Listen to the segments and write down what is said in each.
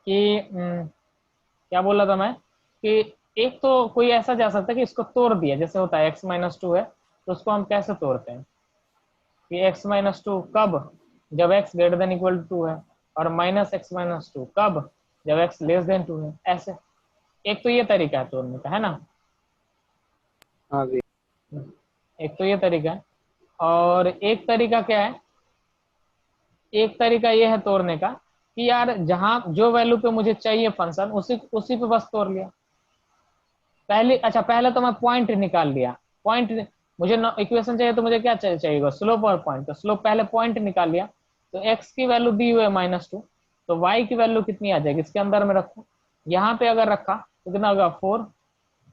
कि क्या बोल रहा था मैं कि एक तो कोई ऐसा जा सकता है कि इसको तोड़ दिया, जैसे होता है x-2 है तो उसको हम कैसे तोड़ते हैं कि x-2 कब, जब x greater than equal to 2 है, और -x-2 कब, जब x लेस देन 2 है। ऐसे एक तो ये तरीका है तोड़ने का, है ना। हाँ भैया। एक तो ये तरीका है, और एक तरीका क्या है, एक तरीका ये है तोड़ने का कि यार जहां जो वैल्यू पे मुझे चाहिए फंक्शन उसी उसी पे बस तोड़ लिया। पहले अच्छा पहले तो मैं पॉइंट निकाल लिया, पॉइंट मुझे इक्वेशन चाहिए तो मुझे क्या चाहिए स्लोप और पॉइंट, तो स्लोप पहले पॉइंट निकाल लिया, तो x की वैल्यू दी हुई है -2, तो y की वैल्यू कितनी आ जाएगी, इसके अंदर में रखो, यहाँ पे अगर रखा तो कितना होगा 4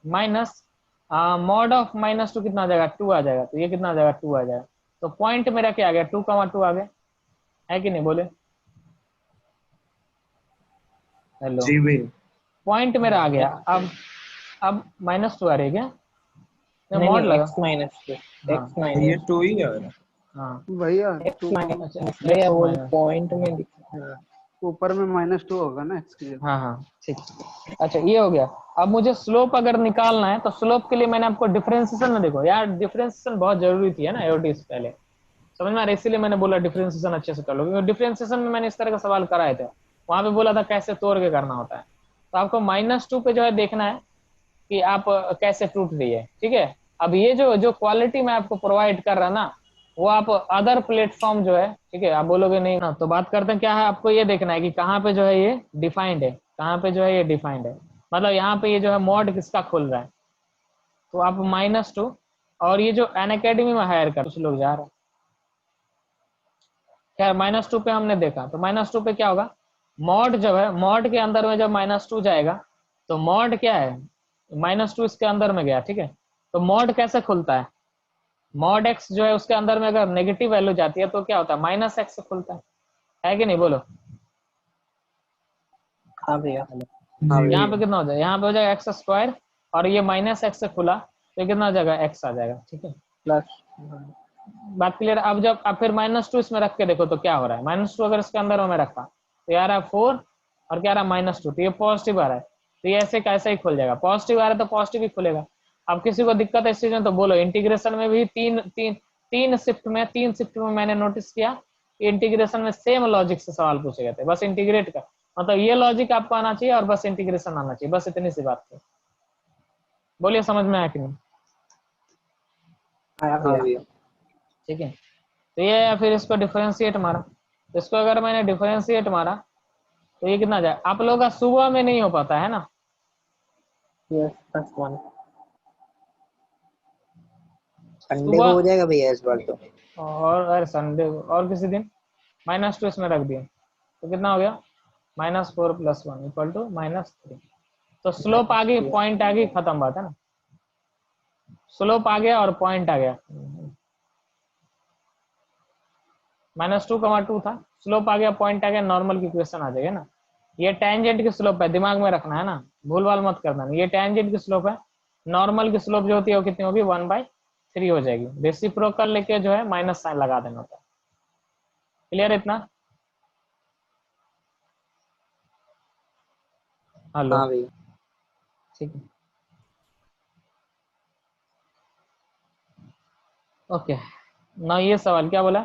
माइनस मॉड ऑफ -2 कितना आ जाएगा 2 आ जाएगा, तो ये कितना आ जाएगा 2 आ जाएगा, तो पॉइंट मेरा क्या आ गया 2,2 आ गया, है कि नहीं बोले। हेलो, जी भैया। पॉइंट मेरा आ गया। अब -2 आ रही है क्या, नहीं मॉड नहीं, लगा। x-2, हाँ ये x-, 2 ही आ रहा है। हाँ भैया x टू अच्छा भैया x वो माइनस, पॉइंट में हाँ। ऊपर में -2 होगा ना x की जगह। हाँ हाँ ठीक। अच्छा ये हो गया। अब मुझे स्लोप अगर निकालना है तो स्लोप के लिए मैंने आपको डिफरेंशिएशन में, देखो यार डिफरेंशिएशन बहुत जरूरी थी, है ना एओटी से पहले, समझ में आ रहा है, इसीलिए मैंने बोला डिफरेंशिएशन अच्छे से कर लो, क्योंकि डिफरेंशिएशन में मैंने इस तरह का सवाल कराए थे, वहां पे बोला था कैसे तोड़ के करना होता है, तो आपको -2 पे जो है देखना है कि आप कैसे टूट रही है, ठीक है। अब ये जो जो क्वालिटी मैं आपको प्रोवाइड कर रहा ना, वो आप अदर प्लेटफॉर्म जो है, ठीक है, आप बोलोगे नहीं ना, तो बात करते हैं क्या है, आपको ये देखना है कि कहाँ पे जो है ये डिफाइंड है, कहाँ पे जो है ये डिफाइंड है, मतलब यहाँ पे ये जो है मॉड किसका खुल रहा है, तो आप -2, और ये जो अन अकेडमी में हायर कर कुछ लोग जा रहे हैं, खैर -2 पे हमने देखा, तो -2 पे क्या होगा, मॉड जब है, मॉड के अंदर में जब -2 जाएगा, तो मॉड क्या है, -2 इसके अंदर में गया, ठीक है, तो मॉड कैसे खुलता है, मॉड x जो है उसके अंदर में अगर नेगेटिव वैल्यू जाती है तो क्या होता है -x से खुलता है कि नहीं बोलो। हाँ भैया। हाँ जी यहाँ भैया। पे भैया। कितना हो जाएगा, यहाँ पे हो जाएगा x², और ये -x से खुला तो कितना हो जाएगा x आ जाएगा, ठीक है। प्लस बात क्लियर। अब जब अब फिर -2 इसमें रख के देखो तो क्या हो रहा है, -2 अगर इसके अंदर में रखा तो यार है 4, और क्या रहा -2, तो ये पॉजिटिव आ रहा है, तो ये ऐसे कैसे ही खुल जाएगा, पॉजिटिव आ रहा है तो पॉजिटिव ही खुलेगा। अब किसी को दिक्कत है इस चीज में तो बोलो, इंटीग्रेशन में भी तीन शिफ्ट में मैंने नोटिस किया, इंटीग्रेशन में सेम लॉजिक से सवाल पूछे गए थे, बस इंटीग्रेट कर, मतलब ये लॉजिक आपको आना चाहिए और बस इंटीग्रेशन आना चाहिए, बस इतनी सी बात थी। बोलिए समझ में आया कि नहीं। आया हाँ भैया। भैया। ठीक है, तो ये है, फिर इसको डिफरेंशिएट मारा, इसको अगर मैंने डिफरेंशिएट मारा तो ये कितना जाए, आप लोगों का सुबह में नहीं हो पाता है ना, यस +1 संडे को सुबह हो जाएगा भैया इस बार तो। और अरे संडे और किसी दिन, -2 इसमें रख दिए तो कितना हो गया, -4 + 1 = -3, तो स्लोप आ गई, -3 पॉइंट आ गई, खत्म बात है ना, स्लोप आ गया और पॉइंट आ गया, -2,2 था, स्लोप आ गया पॉइंट आ गया, नॉर्मल की क्वेश्चन आ जाएगा ना। ये टेंजेंट की स्लोप है, दिमाग में रखना है ना, भूल भाल मत करना, ये टेंजेंट की स्लोप है, नॉर्मल की स्लोप जो होती है वो कितनी होगी 1/3 हो जाएगी, रेसिप्रोकल लेके जो है माइनस साइन लगा देना होता है। क्लियर इतना। हेलो, हाँ भैया। ठीक है, ओके ना। ये सवाल क्या बोला,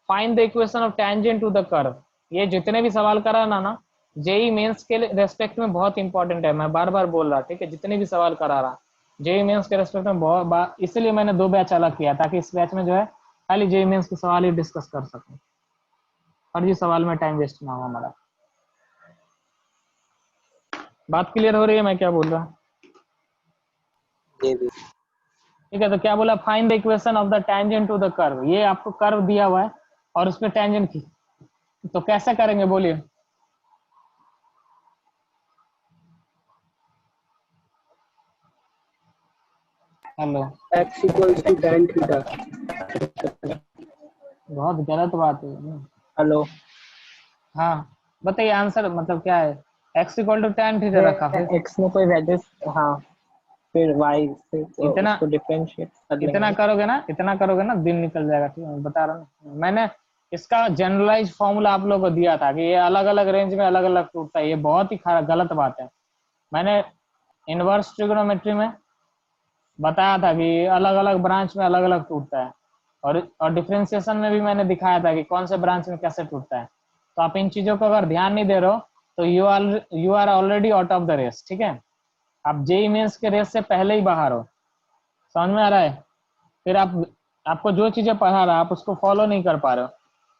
find the equation of tangent to the curve, ये जितने भी सवाल करा ना जेई मेंस के रेस्पेक्ट में बहुत इंपॉर्टेंट है, मैं बार बार बोल रहा, ठीक है, जितने भी सवाल करा रहा जेई मेंस के रेस्पेक्ट में बहुत, इसलिए मैंने 2 बैच अलग किया ताकि इस बैच में जो है खाली जेई मेंस के सवाल ही डिस्कस कर सकूं, और ये सवाल में टाइम वेस्ट ना हो हमारा। बात क्लियर हो रही है मैं क्या बोल रहा, जी भैया। ठीक है। तो क्या बोला, find the equation of the tangent to the curve, ये आपको कर्व दिया हुआ है और उस पर टेंजेंट की, तो कैसे करेंगे बोलिए। Hello, x = tan theta. बहुत गलत बात है ना। हेलो हाँ बताइए आंसर मतलब क्या है, x = tan थीटा रखा, भैया, फिर x में कोई वैल्यू, हाँ, फिर y से तो इतना उसको डिफरेंशिएट कर इतना लेंगे। करोगे ना, इतना करोगे ना दिन निकल जाएगा, ठीक है मैं बता रहा हूँ, मैंने इसका जनरलाइज फॉर्मूला आप लोगों को दिया था कि ये अलग अलग रेंज में अलग अलग टूटता है। ये बहुत ही गलत बात है। मैंने इनवर्स ट्रिग्नोमेट्री में बताया था कि अलग अलग ब्रांच में अलग अलग टूटता है, और डिफरेंशिएशन में भी मैंने दिखाया था कि कौन से ब्रांच में कैसे टूटता है। तो आप इन चीजों को अगर ध्यान नहीं दे रहे हो तो you are already out of the race. ठीक है, आप जेई मेंस के रेस से पहले ही बाहर हो। समझ में आ रहा है? फिर आपको जो चीजें पढ़ा रहा है आप उसको फॉलो नहीं कर पा रहे हो,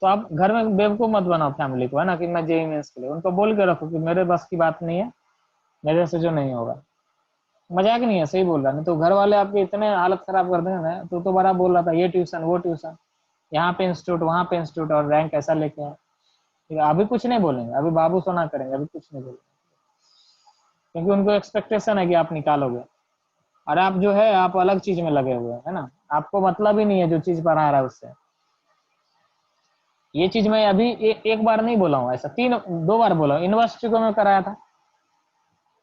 तो आप घर में बेवकूफ मत बनाओ फैमिली को, है ना, कि मैं जेई मेंस के लिए। उनको बोल के रखो कि मेरे बस की बात नहीं है, मेरे से जो नहीं होगा। मजाक नहीं है, सही बोल रहा। नहीं तो घर वाले आपके इतने हालत खराब कर देंगे ना। तो बड़ा बोल रहा था ये ट्यूशन वो ट्यूशन, यहाँ पे इंस्टीट्यूट वहाँ पे इंस्टीट्यूट, और रैंक ऐसा लेके आए। ठीक है, अभी कुछ नहीं बोलेंगे, अभी बाबू सोना करेंगे, अभी कुछ नहीं बोलेंगे, क्योंकि उनको एक्सपेक्टेशन है कि आप निकालोगे। और आप जो है आप अलग चीज में लगे हुए हैं, है ना। आपको मतलब ही नहीं है जो चीज पढ़ा रहा है उससे। ये चीज मैं अभी एक बार नहीं बोला हूँ, ऐसा 2 बार बोला हूँ। इनवर्स ट्रिगो में कराया था,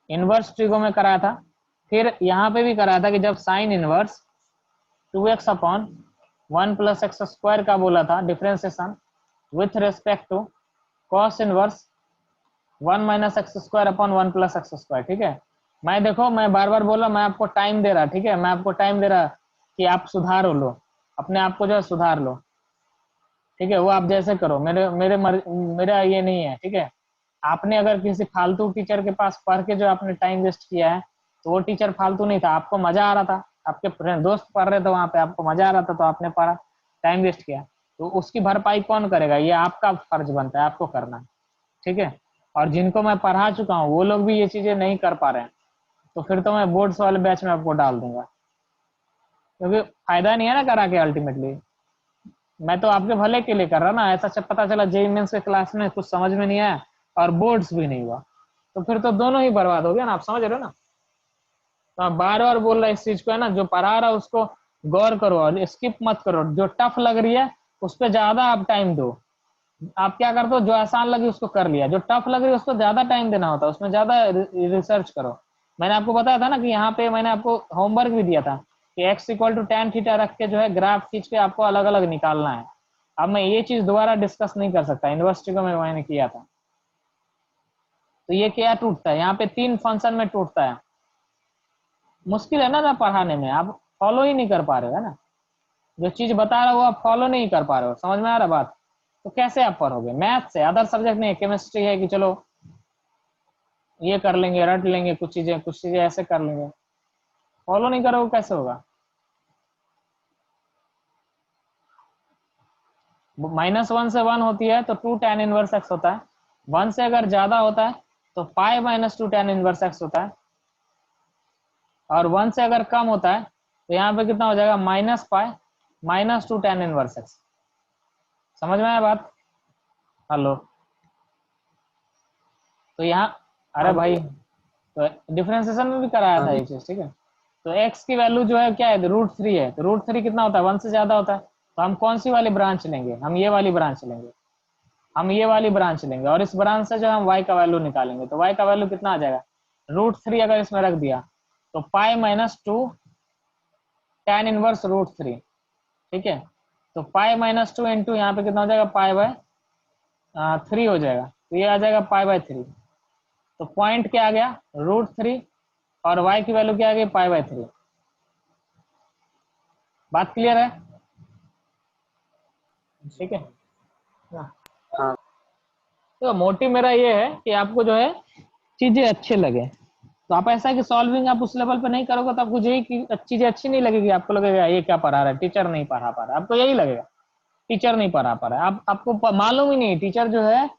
इनवर्स ट्रिगो में कराया था, फिर यहाँ पे भी कराया था कि जब sine inverse 2x upon 1 plus x square का बोला था differentiation with respect to cos inverse 1 minus x square upon 1 plus x square. ठीक है, मैं देखो मैं बार बार बोला, मैं आपको टाइम दे रहा। ठीक है, मैं आपको टाइम दे रहा कि आप सुधार लो, अपने आप को जो है सुधार लो। ठीक है, वो आप जैसे करो, मेरा ये नहीं है। ठीक है, आपने अगर किसी फालतू टीचर के पास पढ़ के जो आपने टाइम वेस्ट किया है, तो वो टीचर फालतू नहीं था, आपको मजा आ रहा था, आपके फ्रेंड दोस्त पढ़ रहे थे वहां पे, आपको मजा आ रहा था तो आपने पढ़ा, टाइम वेस्ट किया। तो उसकी भरपाई कौन करेगा? ये आपका फर्ज बनता है, आपको करना। ठीक है, और जिनको मैं पढ़ा चुका हूँ वो लोग भी ये चीजें नहीं कर पा रहे हैं, तो फिर तो मैं बोर्ड्स वाले बैच में आपको डाल दूंगा, क्योंकि फायदा नहीं है ना करा के। अल्टीमेटली मैं तो आपके भले के लिए कर रहा ना। ऐसा पता चला जेईई मेंस के क्लास में कुछ समझ में नहीं आया और बोर्ड्स भी नहीं हुआ, तो फिर तो दोनों ही बर्बाद हो गया ना। आप समझ रहे हो ना? तो आप बार बार बोल रहे इस चीज को, है ना। जो पढ़ा रहा उसको गौर करो और स्किप मत करो। जो टफ लग रही है उस पर ज्यादा आप टाइम दो। आप क्या करते हो, जो आसान लगी उसको कर लिया, जो टफ लग रही है उसको ज्यादा टाइम देना होता है, उसमें ज्यादा रिसर्च करो। मैंने आपको बताया था ना कि यहाँ पे मैंने आपको होमवर्क भी दिया था कि x equal to tan theta रख के जो है ग्राफ खींच के आपको अलग अलग निकालना है। अब मैं ये चीज दोबारा डिस्कस नहीं कर सकता, यूनिवर्सिटी को मैंने किया था। तो ये क्या टूटता है यहाँ पे, 3 फंक्शन में टूटता है। मुश्किल है ना पढ़ाने में, आप फॉलो ही नहीं कर पा रहे हो, है ना। जो चीज बता रहा हो आप फॉलो नहीं कर पा रहे हो। समझ में आ रहा बात? तो कैसे आप पढ़ोगे? मैथ से, अदर सब्जेक्ट नहीं है। केमिस्ट्री है कि चलो ये कर लेंगे, रट लेंगे कुछ चीजें ऐसे कर लेंगे। फॉलो नहीं करोगे कैसे होगा? -1 से 1 होती है तो 2 tan इनवर्स एक्स होता है। 1 से अगर ज्यादा होता है तो पाई -2 tan इनवर्स एक्स होता है। और 1 से अगर कम होता है तो यहाँ पे कितना हो जाएगा, -पाई -2 tan इनवर्स एक्स। समझ में आया बात? हेलो? तो यहाँ, अरे हाँ भाई, भैया। तो डिफरेंशिएशन में भी कराया हाँ था ये चीज। ठीक है, तो x की वैल्यू जो है क्या है, √3 है। तो √3 कितना होता है, 1 से ज्यादा होता है। तो हम कौन सी वाली ब्रांच लेंगे? हम ये वाली ब्रांच लेंगे, हम ये वाली ब्रांच लेंगे, और इस ब्रांच से जो हम y का वैल्यू निकालेंगे। तो y का वैल्यू कितना आ जाएगा, √3 अगर इसमें रख दिया तो पाई -2 tan इनवर्स √3। ठीक है, तो पाई -2 इंटू यहाँ पे कितना हो जाएगा, पाई/3 हो जाएगा। तो ये आ जाएगा पाई/3। तो पॉइंट क्या आ गया, √3, और y की वैल्यू क्या आ गई, पाई/3। बात क्लियर है? ठीक है ना? हाँ तो मोटिव मेरा ये है कि आपको जो है चीजें अच्छे लगे। तो आप ऐसा है कि सॉल्विंग आप उस लेवल पे नहीं करोगे तो आपको यही कि चीजें अच्छी नहीं लगेगी। आपको लगेगा ये क्या पढ़ा रहा है, टीचर नहीं पढ़ा पा रहा है। आपको यही लगेगा टीचर नहीं पढ़ा पा रहा है। आपको मालूम ही नहीं, टीचर जो है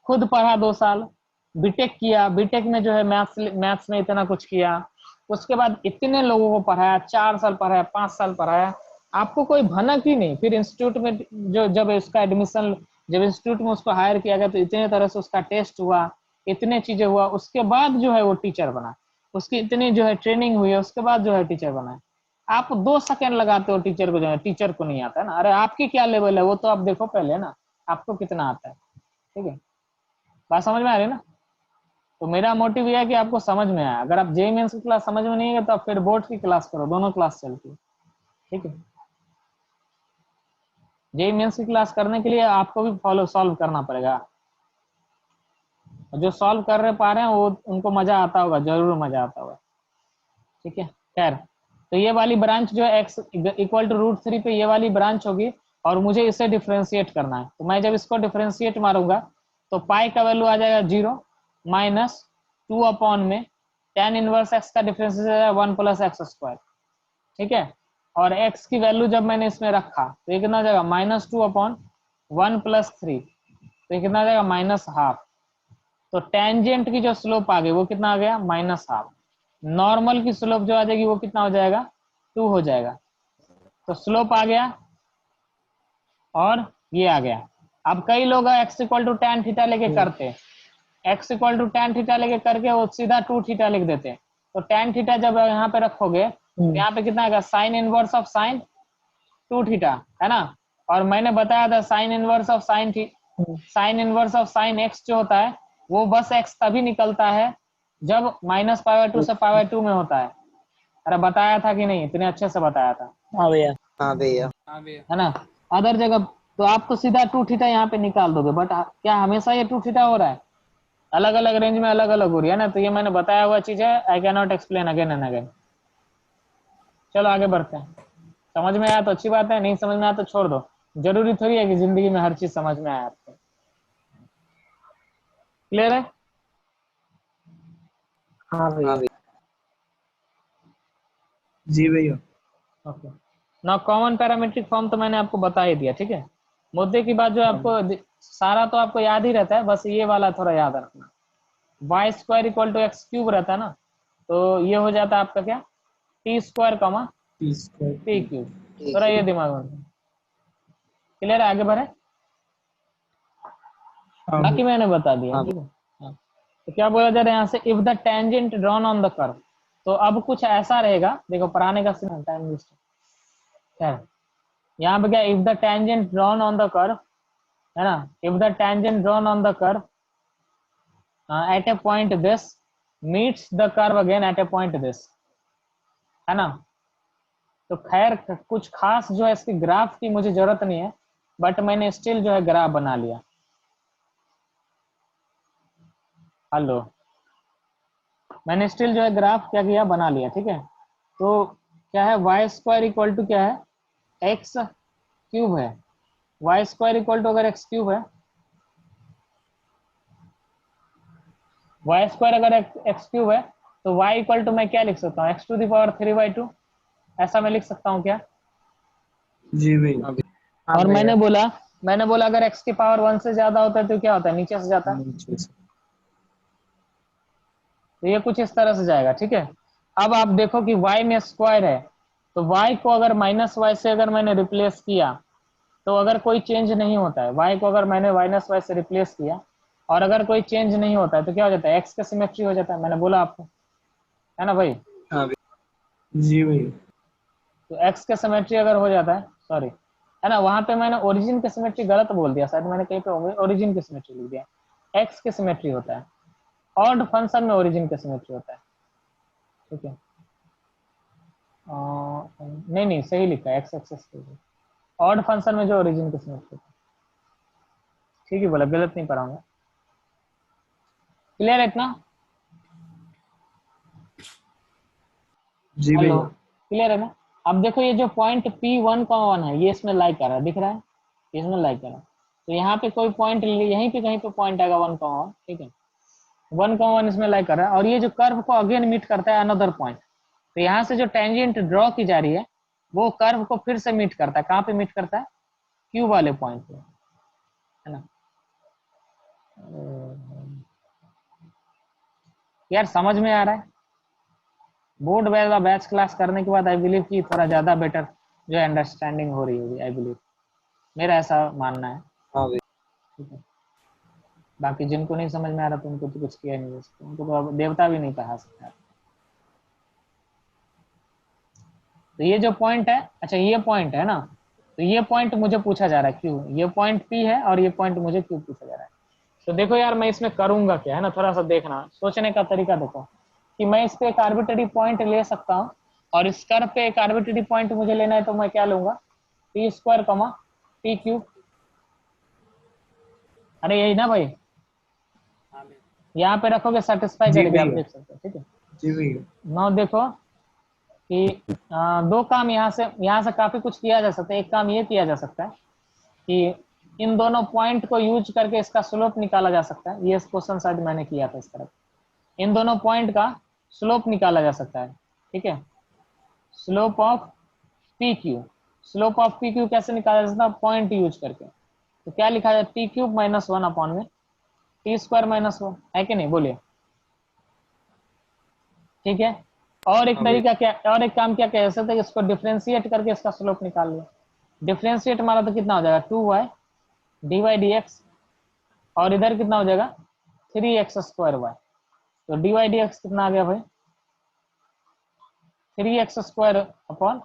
खुद पढ़ा 2 साल, बीटेक किया, बीटेक में जो है मैथ्स में इतना कुछ किया, उसके बाद इतने लोगों को पढ़ाया, 4 साल पढ़ाया, 5 साल पढ़ाया, आपको कोई भनक ही नहीं। फिर इंस्टीट्यूट में जो जब उसका एडमिशन, जब इंस्टीट्यूट में उसको हायर किया गया तो इतने तरह से उसका टेस्ट हुआ, इतने चीजें हुआ, उसके बाद जो है वो टीचर बना। उसकी इतनी जो है ट्रेनिंग हुई है, उसके बाद जो है टीचर बना। आप 2 सेकंड लगाते हो टीचर को, जो है टीचर को नहीं आता है ना। अरे आपकी क्या लेवल है वो तो आप देखो पहले ना, आपको कितना आता है। ठीक है, बात समझ में आ रही है ना? तो मेरा मोटिव यह है कि आपको समझ में आया। अगर आप जेईई मेंस की क्लास समझ में नहीं है तो आप फिर बोर्ड की क्लास करो, दोनों क्लास चलती है। ठीक है, जेईई मेंस की क्लास करने के लिए आपको भी फॉलो सॉल्व करना पड़ेगा। जो सॉल्व कर रहे पा रहे हैं वो उनको मजा आता होगा, जरूर मजा आता होगा। ठीक है, खैर तो ये वाली ब्रांच जो है x इक्वल टू √3 पे ये वाली ब्रांच होगी और मुझे इसे डिफ्रेंशिएट करना है। तो मैं जब इसको डिफ्रेंशिएट मारूंगा तो पाई का वैल्यू आ जाएगा 0 माइनस 2 अपॉन में tan इनवर्स x का डिफरेंशिएट आ जाएगा 1 प्लस x²। ठीक है, और x की वैल्यू जब मैंने इसमें रखा तो ये कितना हो जाएगा -2 अपॉन 1 प्लस 3, तो ये कितना आ जाएगा -½ तो टेंजेंट की जो स्लोप आ गई वो कितना आ गया -½ नॉर्मल की स्लोप जो आ जाएगी वो कितना हो जाएगा 2 हो जाएगा। तो स्लोप आ गया और ये आ गया। अब कई लोग x = tan थीटा लेके करते हैं, x = tan थीटा लेके करके वो सीधा 2 थीटा लिख देते हैं। तो tan थीटा जब यहाँ पे रखोगे तो यहाँ पे कितना आएगा sin inverse of sin 2 theta, है ना। और मैंने बताया था sin inverse of sin x जो होता है वो बस x तभी निकलता है जब -π/2 से π/2 में होता है। अरे बताया था कि नहीं, इतने अच्छे से बताया था। हाँ भैया। हाँ भैया। है ना। अदर जगह तो आप तो सीधा 2 थीटा यहाँ पे निकाल दोगे, बट क्या हमेशा ये 2 थीटा हो रहा है? अलग अलग रेंज में अलग अलग हो रही है ना। तो ये मैंने बताया हुआ चीज है, I can not explain again and again. चलो आगे बढ़ते हैं। समझ में आया तो अच्छी बात है, नहीं समझ में आया तो छोड़ दो। जरूरी थोड़ी है कि जिंदगी में हर चीज समझ में आए आपको। क्लियर है? हाँ भैया। जी भैया। ओके ना, कॉमन पैरामीट्रिक फॉर्म तो मैंने आपको बता ही दिया। ठीक है, मुद्दे की बात जो आपको सारा तो आपको याद ही रहता है, बस ये वाला थोड़ा याद रखना। y² = x³ रहता है ना, तो ये हो जाता है आपका क्या t², p³ थोड़ा ये दिमाग में। क्लियर है? आगे बढ़े। बाकी मैंने बता दिया। ठीक है, हाँ। तो क्या बोला जा रहा है यहाँ से, if the tangent drawn on the curve. तो अब कुछ ऐसा रहेगा, देखो पढ़ाने का टाइम वेस्ट है। यहाँ पे क्या, if the tangent drawn on the curve, है ना, if the tangent drawn on the curve at a point this meets the curve again at a point this, है ना। तो खैर कुछ खास जो है इसकी ग्राफ की मुझे जरूरत नहीं है, बट मैंने स्टिल जो है ग्राफ बना लिया। हेलो, मैंने स्टिल जो है ग्राफ क्या किया, बना लिया। ठीक है, तो क्या है, y² = क्या है, x³ है। y² अगर x³ है, y² अगर x³ है तो y मैं क्या लिख सकता हूँ, x⁴/2 ऐसा मैं लिख सकता हूँ क्या? जी भैया। और मैंने बोला अगर x की पावर 1 से ज्यादा होता है तो क्या होता है, नीचे से जाता है। तो ये कुछ इस तरह से जाएगा। ठीक है, अब आप देखो कि y में स्क्वायर है, तो y को अगर -y से अगर मैंने रिप्लेस किया तो अगर कोई चेंज नहीं होता है, y को अगर मैंने -y से रिप्लेस किया और अगर कोई चेंज नहीं होता है तो क्या हो जाता है, x का सिमेट्री हो जाता है। मैंने बोला आपको, है ना भाई। हाँ भैया। जी भैया। तो x का सिमेट्री अगर हो जाता है, सॉरी, है ना, वहां पे मैंने ओरिजिन की सिमेट्री गलत बोल दिया, शायद मैंने कहीं पे ओरिजिन की सिमेट्री लिख दिया। x की सिमेट्री होता है, ऑड फंक्शन में ओरिजिन की सिमेट्री होता है। ठीक है, नहीं सही लिखा है, x एक्सेस ऑड फंक्शन में जो ओरिजिन की सिमेट्री होता है। ठीक है बोला, गलत नहीं पढ़ाऊंगा। क्लियर है इतना? जी हेलो, भैया। क्लियर है ना। अब देखो ये जो पॉइंट P1,1 है ये इसमें लाइक कर रहा है, दिख रहा है, इसमें लाइक कर रहा है। तो यहाँ पे कोई पॉइंट, यहीं पे कहीं पे पॉइंट आएगा 1,1। ठीक है, 1,1 इसमें लाइक कर रहा है और ये जो कर्व को अगेन मीट करता है अनदर पॉइंट। तो यहाँ से जो टेंजेंट ड्रॉ की जा रही है वो कर्व को फिर से मीट करता है। कहाँ पे मीट करता है, Q वाले पॉइंट पे, है ना। यार समझ में आ रहा है? बोर्ड वाला बैच क्लास करने के बाद आई बिलीव कि थोड़ा ज्यादा बेटर जो अंडरस्टैंडिंग हो रही होगी, आई बिलीव, मेरा ऐसा मानना है। हाँ भैया। ठीक है, बाकी जिनको नहीं समझ में आ रहा तो उनको तो कुछ किया नहीं जा सकता, उनको तो अब देवता भी नहीं पढ़ा सकता। तो ये जो पॉइंट है, अच्छा ये पॉइंट है ना, तो ये पॉइंट मुझे पूछा जा रहा है क्यों, ये पॉइंट P है और ये पॉइंट मुझे क्यों पूछा जा रहा है। तो देखो यार, मैं इसमें करूंगा क्या, है ना, थोड़ा सा देखना, सोचने का तरीका देखो कि मैं इस पे एक आर्बिट्ररी पॉइंट ले सकता हूँ और इस कर्व पे एक आर्बिट्ररी पॉइंट मुझे लेना है, तो मैं क्या लूंगा, P² टी क्यूब, अरे यही ना भाई, यहाँ पे रखोगे सेटिस्फाई जी करेगा, आप भैया। देख सकते हो, ठीक है। जी भैया। नाउ देखो कि दो काम यहाँ से काफी कुछ किया जा सकता है। एक काम ये किया जा सकता है कि इन दोनों पॉइंट को यूज करके इसका स्लोप निकाला जा सकता है। ये क्वेश्चन शायद मैंने किया था इस तरह, इन दोनों पॉइंट का स्लोप निकाला जा सकता है, ठीक है। Slope of P Q, slope of P Q कैसे निकाला जा सकता है, पॉइंट यूज करके। तो क्या लिखा जाए, टी क्यूब माइनस 1 अपॉन में टी स्क्वायर माइनस 1, है कि नहीं, बोलिए, ठीक है। और एक हाँ भैया। तरीका क्या, और एक काम क्या कह सकते हैं, इसको डिफ्रेंशिएट करके इसका स्लोप निकाल लिया। डिफ्रेंशिएट मारा तो कितना हो जाएगा, 2y d Y D x, और इधर कितना हो जाएगा 3x स्क्वायर वाई। तो डी वाई डी एक्स कितना आ गया भाई, 3x स्क्वायर अपॉन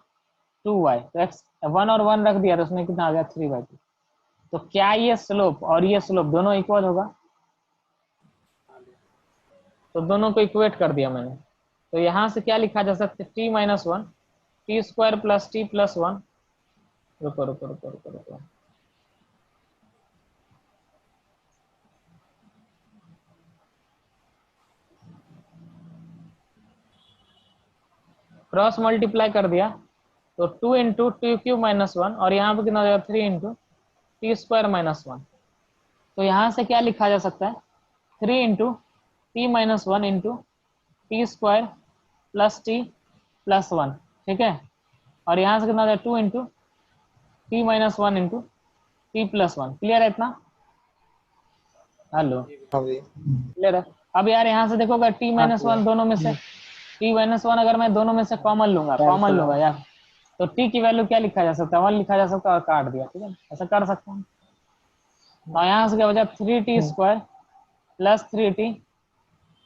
2y। तो x 1 और 1 रख दिया तो उसमें कितना आ गया 3/2। तो क्या ये स्लोप और ये स्लोप दोनों इक्वल होगा, तो दोनों को इक्वेट कर दिया मैंने। तो यहां से क्या लिखा जा सकता है, t minus 1 T square plus T plus 1, रुको रुको रुको रुको रुको, क्रॉस मल्टीप्लाई कर दिया तो 2 इंटू टी क्यूब माइनस 1, और यहाँ पे कितना हो जाएगा 3 इंटू टी स्क्वायर माइनस 1। तो यहाँ से क्या लिखा जा सकता है, 3 into T minus 1 into T square plus T plus 1, ठीक है। और यहाँ से कितना हो जाएगा 2 into T minus 1 into T plus 1। Clear है इतना, हेलो, हाँ भैया। क्लियर है। अब यार यहाँ से देखो, अगर टी हाँ माइनस भैया। 1 दोनों में से, टी माइनस 1 अगर मैं दोनों में से कॉमन कैंसिल लूंगा यार, तो टी की वैल्यू क्या लिखा जा सकता है, 1 लिखा जा सकता है, और काट दिया, ठीक है, ऐसा कर सकता हूँ। तो यहाँ से क्या हो जाए 3t square plus 3t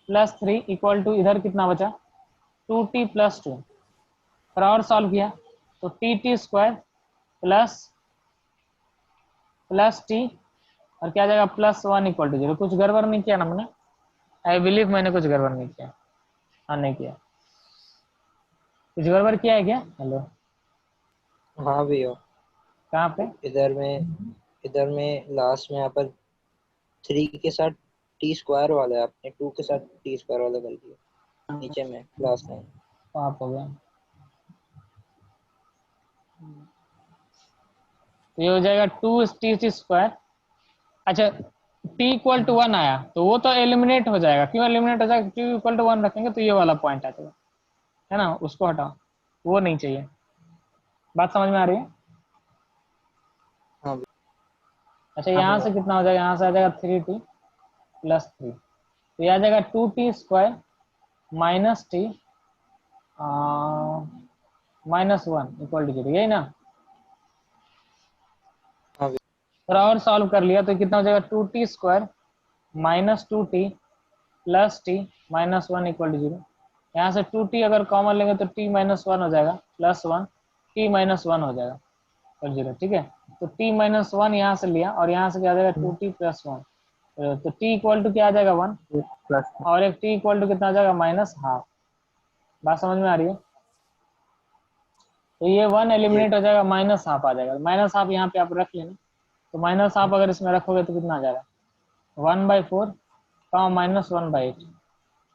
plus 3 equal to, इधर कितना बचा 2t प्लस 2। फिर और सॉल्व किया तो T square plus plus T, और क्या जाएगा प्लस 1 इक्वल टू 0। कुछ गड़बड़ नहीं किया ना मैंने, आई बिलीव मैंने कुछ गड़बड़ नहीं किया, हाँ नहीं किया, कुछ गड़बड़ किया है क्या, हेलो, हाँ भैया। कहाँ पे, इधर में लास्ट में यहाँ पर 3 के साथ टी स्क्वायर वाला है, आपने 2 के साथ टी स्क्वायर वाला कर दिया नीचे में लास्ट में। पाप हो गया। तो ये हो जाएगा 2t स्क्वायर, अच्छा t इक्वल टू 1 आया तो वो तो एलिमिनेट हो जाएगा, क्यों एलिमिनेट हो जाएगा, t इक्वल टू 1 रखेंगे तो ये वाला पॉइंट आ जाएगा, है ना, उसको हटाओ, वो नहीं चाहिए। बात समझ में आ रही है। हाँ भैया। अच्छा हाँ यहाँ भैया। से कितना हो जाएगा, यहाँ से आ जाएगा 3t प्लस 3, तो ये आ जाएगा 2t square minus t minus 1 equal to 0, यही ना। हाँ भैया। थोड़ा और सॉल्व कर लिया तो कितना हो जाएगा 2t square minus 2t plus t minus 1 equal to 0। यहाँ से 2t अगर कॉमन लेंगे तो t माइनस 1 हो जाएगा प्लस 1, t माइनस 1 हो जाएगा और 0, ठीक है। तो t माइनस 1 यहाँ से लिया, और यहाँ से क्या आ जाएगा 2t प्लस 1, तो t इक्वल टू क्या आ जाएगा 1, प्लस। और एक t इक्वल टू कितना आ जाएगा माइनस हाफ। बात समझ में आ रही है। तो ये 1 ये एलिमिनेट हो जाएगा, माइनस हाफ आ जाएगा, माइनस हाफ यहाँ पे आप रख लेना। तो माइनस हाफ अगर इसमें रखोगे तो कितना आ जाएगा 1/4 माइनस 1/8।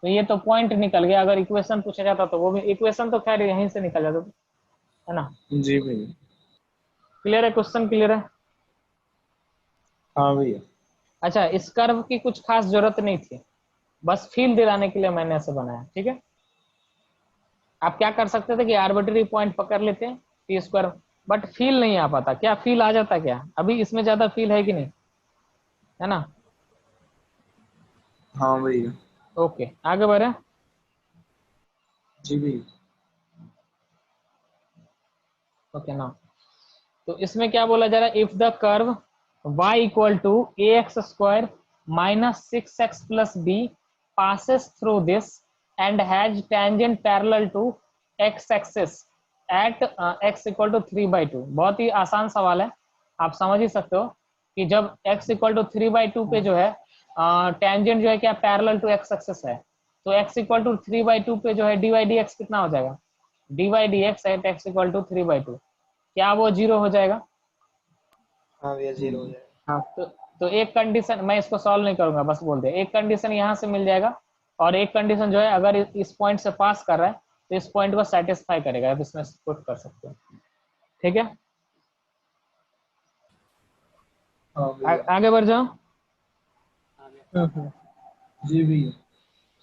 तो ये तो पॉइंट निकल गया। अगर इक्वेशन पूछा जाता तो वो भी, इक्वेशन तो खैर यहीं से निकल जाता है ना। जी भैया। क्लियर है, क्वेश्चन क्लियर है। हाँ भैया। अच्छा इस कर्व की कुछ खास जरूरत नहीं थी, बस फील दिलाने के लिए मैंने ऐसे बनाया, ठीक है। आप क्या कर सकते थे कि आर्बिट्री पॉइंट पकड़ लेते टी स्क्वायर, बट फील नहीं आ पाता, क्या फील आ जाता क्या, अभी इसमें ज्यादा फील है कि नहीं, है ना। हाँ भैया। ओके आगे बढ़े। जी भैया। ओके ना, तो इसमें क्या बोला जा रहा है, if the curve y equal to a x square minus 6x plus b passes through this and has tangent parallel to x axis at x equal to 3/2। बहुत ही आसान सवाल है, आप समझ ही सकते हो कि जब x इक्वल टू 3/2 पे जो है टेंजेंट जो है क्या पैरेलल टू x एक्सिस है, तो x इक्वल टू 3/2 पे जो है dy dx कितना हो जाएगा, dy dx at x equal to 3/2, क्या वो 0 हो जाएगा, हाँ भैया 0 हो जाएगा। हाँ तो एक कंडीशन, मैं इसको सॉल्व नहीं करूंगा, बस बोल दे, एक कंडीशन यहाँ से मिल जाएगा और एक कंडीशन जो है अगर इस पॉइंट से पास कर रहा है तो इस पॉइंट को सेटिस्फाई करेगा, आप इसमें पुट कर सकते हो। ठीक है, हाँ भैया। आगे बढ़ जाओ। जी भैया।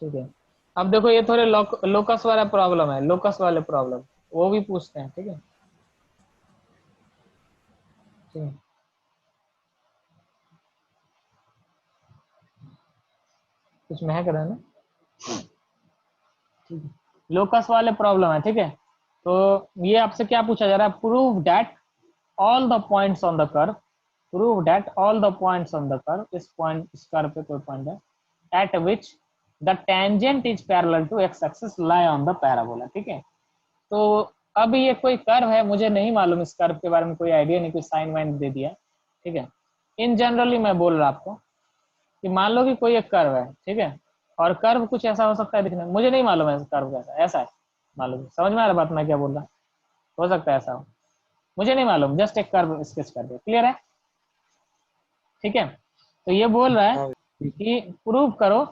ठीक है, अब देखो ये थोड़े लोकस वाला प्रॉब्लम है, लोकस वाले प्रॉब्लम वो भी पूछते हैं। ठीक है, ठीक है। कुछ महक रहा है ना। ठीक है, लोकस वाले प्रॉब्लम है। ठीक है, तो ये आपसे क्या पूछा जा रहा है, prove that all the points on the curve, prove that all the points on the curve, इस पॉइंट, इस कर्व पे कोई पॉइंट है at which the tangent is parallel to x axis lie on the parabola. ठीक है, तो अब ये कोई कर्व है, मुझे नहीं मालूम इस कर्व के बारे में, कोई आइडिया नहीं, कोई साइन वाइन दे दिया। ठीक है, इन जनरली मैं बोल रहा आपको कि मान लो कि कोई एक कर्व है। ठीक है, और कर्व कुछ ऐसा हो सकता है दिखने में, मुझे नहीं मालूम है कर्व कैसा ऐसा है, मालूम समझ में आ रहा बात मैं क्या बोल रहा, हो सकता है ऐसा हो, मुझे नहीं मालूम, जस्ट एक कर्व स्केच कर दिया, क्लियर है। ठीक है, तो ये बोल रहा है हाँ कि प्रूव करो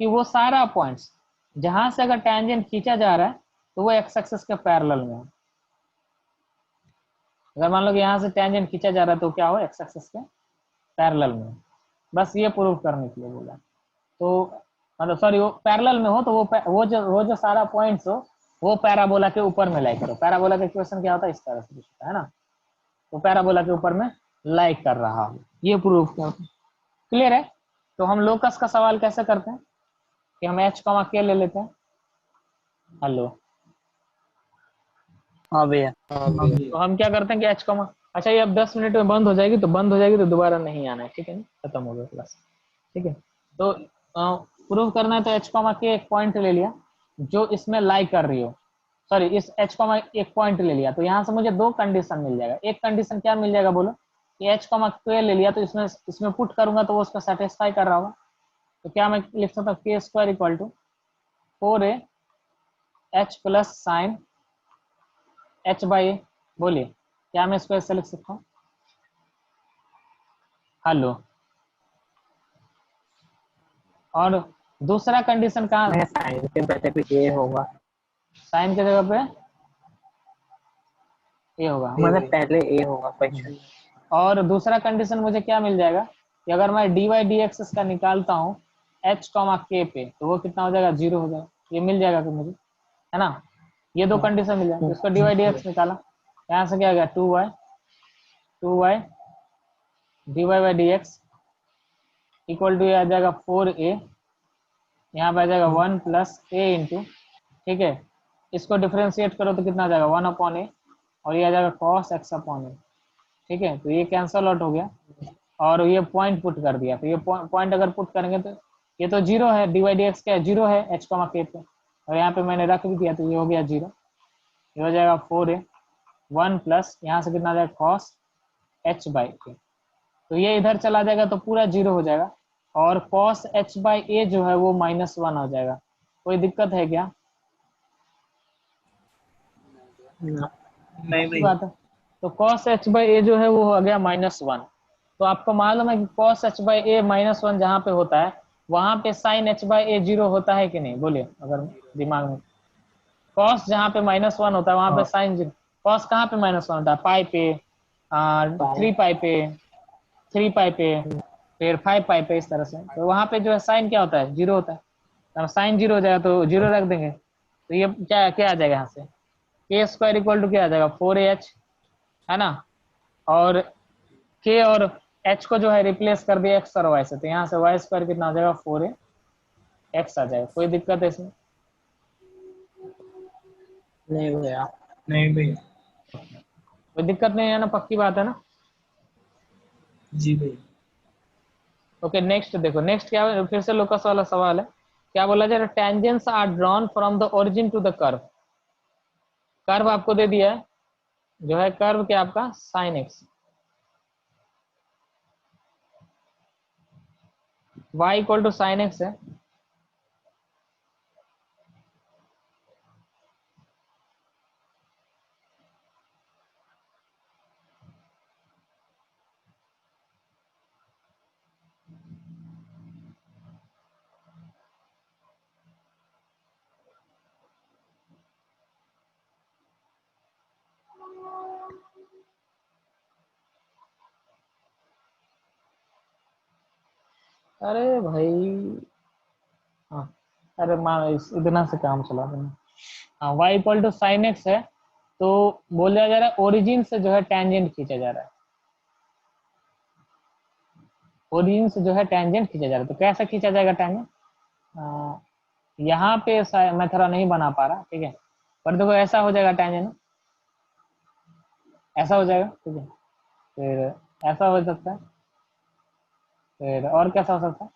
कि वो सारा पॉइंट्स जहां से अगर टैंजेंट खींचा जा रहा है तो वो एक्स एक्सिस के पैरेलल में है। अगर मान लो कि यहाँ से टैंजेंट खींचा जा रहा है तो क्या हो, एक्स एक्सिस के पैरेलल में। बस ये प्रूव करने के लिए बोला, तो मतलब सॉरी, वो पैरेलल में हो तो वो जो सारा पॉइंट्स हो वो पैराबोला के ऊपर में लाई करो। पैराबोला का इक्वेशन क्या होता है, इस तरह से पूछता है ना, तो पैराबोला के ऊपर में लाई कर रहा हो, ये प्रूव कर, क्लियर है। तो हम लोकस का सवाल कैसे करते हैं कि हम एच कॉमा के ले लेते हैं। हेलो, हाँ भैया। हाँ हाँ भैया। भैया। तो हम क्या करते हैं कि एच कॉमा, अच्छा ये अब 10 मिनट में बंद हो जाएगी, तो बंद हो जाएगी तो दोबारा नहीं आना है। ठीक है ना, खत्म हो गया क्लास। ठीक है, तो प्रूव करना है तो एच कॉमा के एक पॉइंट ले लिया जो इसमें लाई कर रही हो, सॉरी इस एच कॉमा एक पॉइंट ले लिया, तो यहाँ से मुझे दो कंडीशन मिल जाएगा। एक कंडीशन क्या मिल जाएगा बोलो, कि एच कॉमा के ले लिया तो इसमें इसमें पुट करूंगा तो वो उसको सेटिस्फाई कर रहा होगा, तो क्या मैं लिख सकता हूँ, k square equal to 4a h plus sine h by a. बोलिए, क्या मैं इसको ऐसे लिख सकता हूँ। हेलो, और दूसरा कंडीशन कहाँ, मैं साइन के बदले पे ये होगा, साइन की जगह पे ये होगा। ये मतलब भैया। पहले ए होगा क्वेश्चन। और दूसरा कंडीशन मुझे क्या मिल जाएगा कि अगर मैं डी वाई डी एक्स इसका निकालता हूँ एच कॉमा के पे, तो वो कितना हो जाएगा, 0 हो जाएगा। ये मिल जाएगा कि मुझे, है ना, ये दो कंडीशन मिल जाएगा। तो इसको डी वाई डी एक्स निकाला, यहाँ से क्या आ गया, 2y d y by d x equal to आ जाएगा 4a, यहाँ पे आ जाएगा 1 प्लस ए इंटू, ठीक है, इसको डिफ्रेंशिएट करो तो कितना आ जाएगा, 1 अपॉन ए, और ये आ जाएगा कॉस एक्स अपॉन ए। ठीक है, तो ये कैंसल आउट हो गया और ये पॉइंट पुट कर दिया, तो ये पॉइंट अगर पुट करेंगे तो ये तो 0 है, डी वाई डी एक्स क्या है, 0 है एच कॉमा के पे, और यहाँ पे मैंने रख भी दिया तो ये हो गया 0, ये हो जाएगा 4a 1 प्लस यहाँ से कितना आ जाएगा कॉस एच बाई ए, तो ये इधर चला जाएगा तो पूरा 0 हो जाएगा, और कॉस एच बाई ए जो है वो -1 हो जाएगा। कोई दिक्कत है क्या, नहीं अच्छी भैया। बात है। तो कॉस एच बाई ए जो है वो हो गया -1, तो आपको मालूम है कि कॉस एच बाई ए -1 जहाँ पे होता है वहां पे साइन एच बाई ए 0 होता है कि नहीं, बोलिए अगर दिमाग में, कॉस जहाँ पे -1 होता है वहां पे हाँ साइन 0, कॉस कहाँ पे -1 होता है, पाई पे, पाई। 3 पाई पे, 3 पाई पे, फिर 5 पाई पे, इस तरह से, तो वहां पे जो है साइन क्या होता है, 0 होता है। अब साइन 0 हो जाएगा तो 0 रख देंगे, तो ये क्या क्या आ जाएगा यहाँ से, के स्क्वायर इक्वल टू क्या आ जाएगा 4ah, है ना, और के और एच को जो है रिप्लेस कर दिया एक्स और वाई से, तो यहाँ से वाई स्क्वायर कितना आ जाएगा 4a x आ जाएगा। कोई दिक्कत है इसमें, नहीं भैया। नहीं भैया। कोई दिक्कत नहीं है ना, पक्की बात है ना। जी भैया। ओके नेक्स्ट देखो, नेक्स्ट क्या है, फिर से लोकस वाला सवाल है, क्या बोला जा रहा है, tangents are drawn from the origin to the curve, curve आपको दे दिया है, जो है कर्व क्या आपका sine x, y equal to sine x है, अरे भाई, हाँ, अरे माँ इतना से काम चला देना। हाँ, y equal to sine x है, तो बोला जा रहा है ओरिजिन से जो है टेंजेंट खींचा जा रहा है, ओरिजिन से जो है टेंजेंट खींचा जा रहा है। तो कैसे खींचा जाएगा टेंजेंट? यहाँ पे मैं थोड़ा नहीं बना पा रहा, ठीक है, पर देखो ऐसा हो जाएगा टेंजेंट, ऐसा हो जाएगा, ठीक है, फिर ऐसा हो सकता है, फिर और कैसा हो सकता है,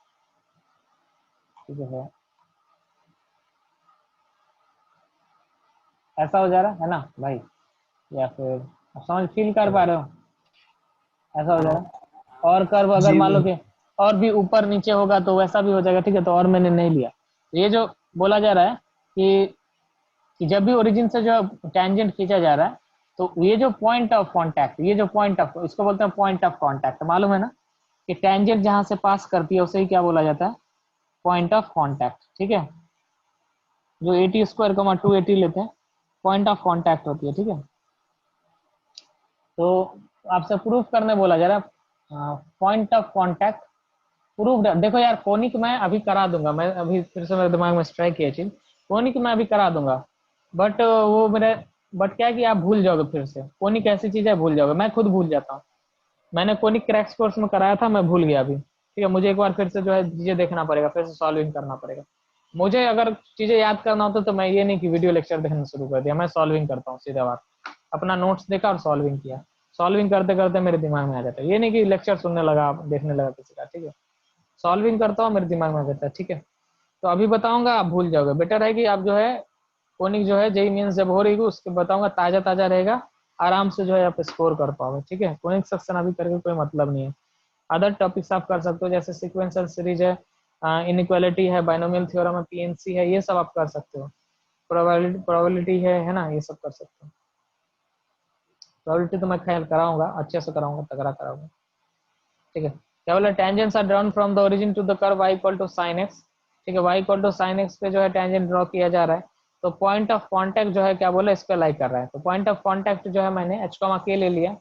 ठीक है, फिर ऐसा हो जा रहा है ना भाई, या फिर आप समझ फील कर पा रहे हो, ऐसा हो जाएगा। और कर्व अगर जी मान लो भैया। कि और भी ऊपर नीचे होगा तो वैसा भी हो जाएगा, ठीक है, तो और मैंने नहीं लिया। ये जो बोला जा रहा है कि जब भी ओरिजिन से जो टेंजेंट खींचा जा रहा है, तो ये जो पॉइंट ऑफ कांटेक्ट, ये जो पॉइंट ऑफ, इसको बोलते हैं पॉइंट ऑफ कांटेक्ट, मालूम है ना कि टेंजेंट जहां से पास करती है उसे ही क्या बोला जाता है? पॉइंट ऑफ कांटेक्ट, ठीक है। जो 80 स्क्वायर 280 लेते हैं, पॉइंट ऑफ कांटेक्ट होती है, ठीक है। तो आपसे प्रूफ करने बोला जा रहा है पॉइंट ऑफ कांटेक्ट प्रूफ। देखो यार, कोनिक मैं अभी करा दूंगा, मैं अभी फिर से मेरे दिमाग में स्ट्राइक किया चीज, कोनिक मैं अभी करा दूंगा, बट वो मेरे, बट क्या है कि आप भूल जाओगे, फिर से कोनिक ऐसी चीज है भूल जाओगे, मैं खुद भूल जाता हूँ। मैंने कोनिक क्रैक्स कोर्स में कराया था, मैं भूल गया अभी, ठीक है, मुझे एक बार फिर से जो है चीजें देखना पड़ेगा, फिर से सॉल्विंग करना पड़ेगा। मुझे अगर चीजें याद करना होता तो मैं ये नहीं कि वीडियो लेक्चर देखना शुरू कर दिया, मैं सॉल्विंग करता हूँ सीधा बात, अपना नोट्स देखा और सॉल्विंग किया, सॉल्विंग करते करते मेरे दिमाग में आ जाता है, ये नहीं कि लेक्चर सुनने लगा देखने लगा किसी का, ठीक है, सॉल्विंग करता हूँ मेरे दिमाग में आ जाता है, ठीक है। तो अभी बताऊंगा आप भूल जाओगे, बेटर है कि आप जो है कोनिक जो है जेई मीन्स जब हो रही उसके बताऊंगा, ताजा ताजा रहेगा, आराम से जो है आप स्कोर कर पाओगे, ठीक है। कोनिक सेक्शन अभी करके कोई मतलब नहीं है, अदर टॉपिक्स आप कर सकते हो, जैसे सिक्वेंशियल सीरीज है, इनइक्वालिटी है, बाइनोमियल थ्योरम है, पीएनसी है, ये सब आप कर सकते हो, प्रोबेबिलिटी है ना, ये सब कर सकते हो। प्रोबेबिलिटी तो मैं ख्याल कराऊंगा, अच्छे से कराऊंगा, तगड़ा कराऊंगा, ठीक है। क्या बोला? Tangents are drawn from the origin to the curve y equal to sin x, ठीक है, y equal to sin x पे जो है टेंजेंट ड्रॉ किया जा रहा है, तो पॉइंट ऑफ कांटेक्ट जो है क्या बोला, इस पे लाई कर रहा है, तो पॉइंट ऑफ कांटेक्ट जो है मैंने h k ले लिया,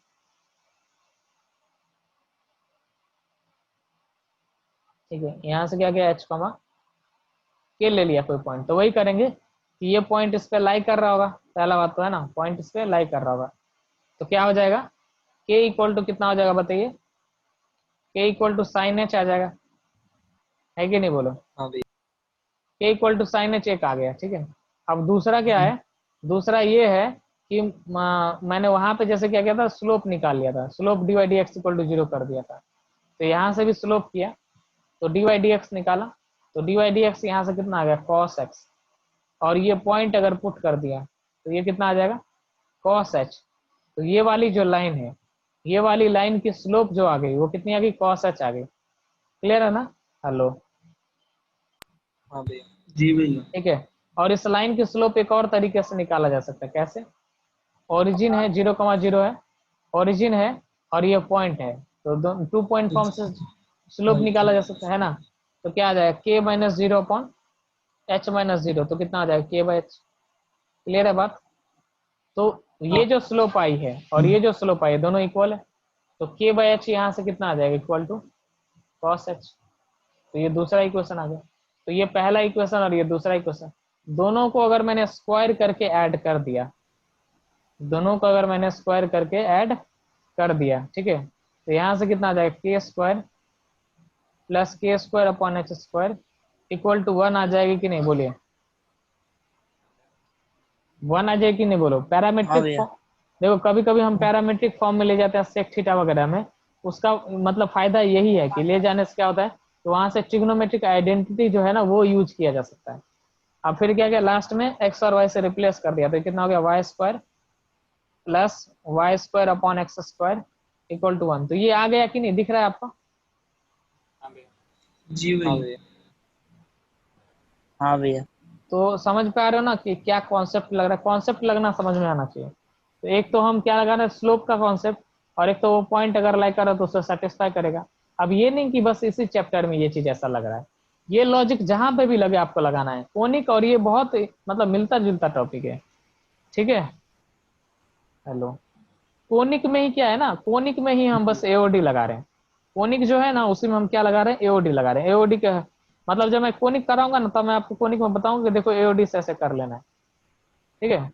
ठीक है, यहाँ से क्या किया, h k ले लिया कोई पॉइंट, तो वही करेंगे कि ये पॉइंट इस पे लाई कर रहा होगा, पहला बात तो है ना, पॉइंट इस पे लाई कर रहा होगा, तो क्या हो जाएगा, k इक्वल टू कितना हो जाएगा बताइए, k equal to sine h आ जाएगा, है कि नहीं बोलो, हाँ भैया। k equal to sine h एक आ गया, ठीक है। अब दूसरा क्या है, दूसरा ये है कि मैंने वहां पे जैसे क्या किया था, स्लोप निकाल लिया था, slope dy dx equal to 0 कर दिया था, तो यहाँ से भी स्लोप किया, तो dy dx निकाला, तो dy dx यहाँ से कितना आ गया, cos x, और ये पॉइंट अगर पुट कर दिया तो ये कितना आ जाएगा, cos h, तो ये वाली जो लाइन है, ये वाली लाइन की स्लोप जो आ गई वो कितनी आ गई, cos h आ गई, क्लियर है ना, हेलो, हाँ भैया। जी भैया। ठीक है। और इस लाइन की स्लोप एक और तरीके से निकाला जा सकता है, कैसे, ओरिजिन है 0,0 है, ओरिजिन है और ये पॉइंट है, तो 2 पॉइंट फॉर्म से स्लोप निकाला जा सकता है ना, तो क्या आ जाएगा, k minus 0 upon h minus 0, तो कितना आ जाएगा, k बाई h, क्लियर है बात। तो ये जो स्लोप आई है और ये जो स्लोप आई है दोनों इक्वल है, तो k बाई h यहाँ से कितना आ जाएगा, इक्वल टू cos h, तो ये दूसरा इक्वेशन आ गया, तो ये पहला इक्वेशन और ये दूसरा इक्वेशन, दोनों को अगर मैंने स्क्वायर करके ऐड कर दिया, दोनों को अगर मैंने स्क्वायर करके ऐड कर दिया, ठीक है, तो यहाँ से कितना आ जाएगा, k square plus k square upon h square equal to 1 आ जाएगी कि नहीं, बोलिए 1 आ जाएगी कि नहीं, बोलो। हाँ पैरामेट्रिक भैया। फॉर्म, देखो कभी कभी हम पैरामेट्रिक फॉर्म में ले जाते हैं सेक थीटा वगैरह में, उसका मतलब फायदा यही है कि ले जाने से क्या होता है, तो वहां से ट्रिग्नोमेट्रिक आइडेंटिटी जो है ना वो यूज किया जा सकता है। अब फिर क्या किया, लास्ट में एक्स और वाई से रिप्लेस कर दिया, तो कितना हो गया, y square plus y square upon x square equal to 1, तो ये आ गया कि नहीं, दिख रहा है आपको, जी हाँ भैया। भैया। हाँ भैया। तो समझ पा रहे हो ना कि क्या कॉन्सेप्ट लग रहा है, कॉन्सेप्ट लगना समझ में आना चाहिए। तो एक तो हम क्या लगा रहे हैं, स्लोप का कॉन्सेप्ट, और एक तो वो पॉइंट अगर लाइक करो तो उससे सेटिस्फाई करेगा। अब ये नहीं कि बस इसी चैप्टर में ये चीज ऐसा लग रहा है, ये लॉजिक जहां पे भी लगे आपको लगाना है, कोनिक और ये बहुत मतलब मिलता जुलता टॉपिक है, ठीक है, हेलो, कोनिक में ही क्या है ना, कोनिक में ही हम बस एओडी लगा रहे हैं, कोनिक जो है ना उसी में हम क्या लगा रहे हैं, एओडी लगा रहे हैं। एओडी का मतलब जब मैं कोनिक कराऊंगा ना तब मैं आपको कोनिक में बताऊंगा कि देखो एओडी से ऐसे कर लेना है, ठीक है।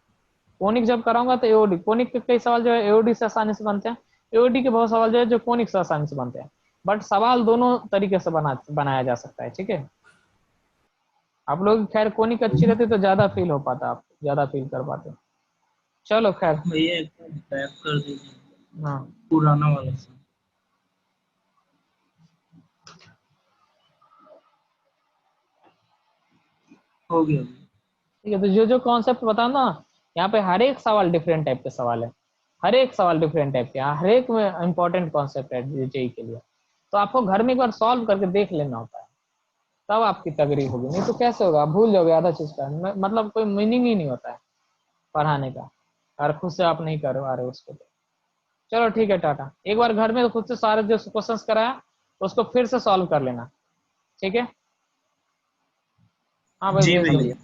कोनिक जब कराऊंगा तो एओडी, कोनिक के कई सवाल जो है एओडी से आसानी से बनते हैं, एओडी के बहुत सवाल जो है जो कोनिक से आसानी से बनते हैं, बट सवाल दोनों तरीके से बनाया जा सकता है, ठीक है। आप लोग खैर कोनिक अच्छी रहती तो ज्यादा फील हो पाता, आप ज्यादा फील कर पाते। चलो खैर, भैया एक बैक कर दीजिए हाँ पुराना वाला सा। हो गया भैया। ठीक है। तो जो जो कॉन्सेप्ट बताओ ना, यहाँ पे हर एक सवाल डिफरेंट टाइप के सवाल है, हर एक सवाल डिफरेंट टाइप के, हर एक में इंपॉर्टेंट कॉन्सेप्ट है जेई के लिए। तो आपको घर में एक बार सॉल्व करके देख लेना होता है, तब आपकी तगड़ी होगी, नहीं तो कैसे होगा, आप भूल जाओगे आधा चीज का, मतलब कोई मीनिंग ही नहीं होता है पढ़ाने का, और खुद से आप नहीं करवा रहे उसको। चलो ठीक है, टाटा। एक बार घर में खुद से सारे जो क्वेश्चन कराया उसको फिर से सॉल्व कर लेना, ठीक है। हाँ भाई जी भेज दो। भैया।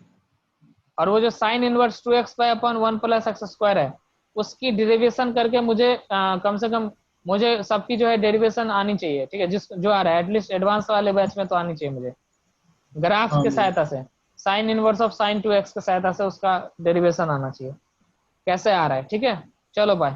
और वो जो sign inverse 2x pi upon 1 plus x square है, उसकी डेरिवेशन करके मुझे कम से कम मुझे सबकी जो है डेरिवेशन आनी चाहिए, ठीक है, जिस जो आ रहा है एटलीस्ट एडवांस वाले बैच में तो आनी चाहिए मुझे, ग्राफ्स हाँ के भैया। सहायता से, sine inverse of sine 2x के सहायता से उसका डेरिवेशन आना चाहिए, कैसे आ रहा है, ठीक है। चलो बाय।